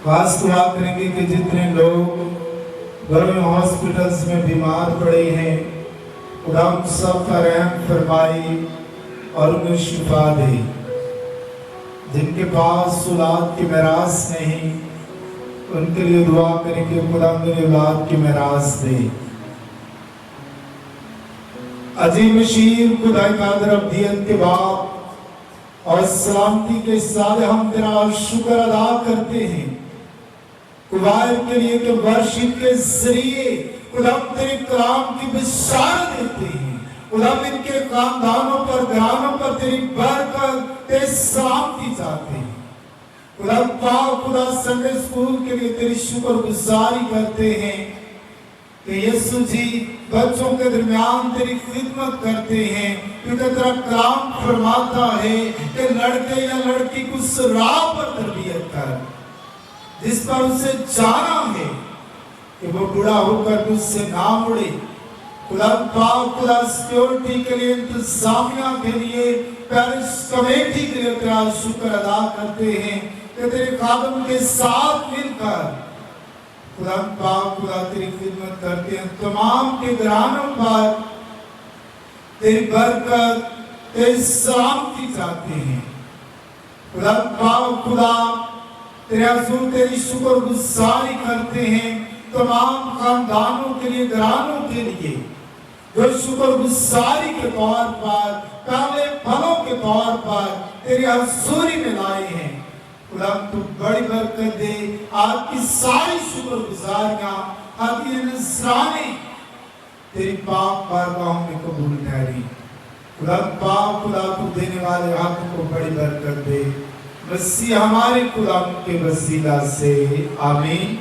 خاص دعا کریں گے کہ جتنے لوگ گھروں میں ہاسپٹلز میں بیمار پڑے ہیں، خدا ان سب کا رحم فرمائی اور انہیں شفا دے۔ جن کے پاس اولاد کی میراث نہیں، ان کے لیے دعا کریں کہ خدا انہیں اولاد کی میراث دے۔ عظیم شیر خدائے قادر ابدیت کے باپ اور سلامتی کے ساتھ ہم تیرا شکر ادا کرتے ہیں قبائل کے لیے کہ ورشپ کے ذریعے خدا ہم تیرے کلام کی بشارت دیتے ہیں۔ خدا ہم ان کے خاندانوں پر گھرانوں پر تیری برکت تیری سلامتی چاہتے ہیں۔ خدا پاک خدا سنڈے اسکول کے لیے تیری شکر گزاری کرتے ہیں کہ یسوع جی بچوں کے درمیان تیری خدمت کرتے ہیں، کیونکہ تیرا کلام فرماتا ہے کہ لڑکے یا لڑکی کو اس راہ پر تربیت کر جس پر اسے جانا ہے کہ وہ بڑا ہو کر تجھ سے نہ مڑے۔ خدا پاک خدا سیکیورٹی کے لیے، انتظامیہ کے لیے، پیرس کمیٹی کے لیے تیرا شکر ادا کرتے ہیں کہ تیرے خادم کے ساتھ مل کر خدا پاک خدا تیری خدمت کرتے ہیں۔ تمام کے گھرانوں پر تیری برکت تیری سلامتی چاہتے ہیں۔ خدا پاک خدا تیرے حضور تیری شکر گزاری کرتے ہیں تمام خاندانوں کے لیے، گھرانوں کے لیے جو شکر گزاری کے طور پر، پہلے پھلوں کے طور پر تیری حضوری میں لائے ہیں۔ خدا تو بڑی برکت دے، آپ کی ساری شکر گزاریاں ہدیہ نذرانے تیری پاک بارگاہوں میں قبول ٹھہری۔ خدا پاک خدا تو دینے والے آپ کو بڑی برکت دے، مسیح ہمارے خدا کے وسیلہ سے آمین۔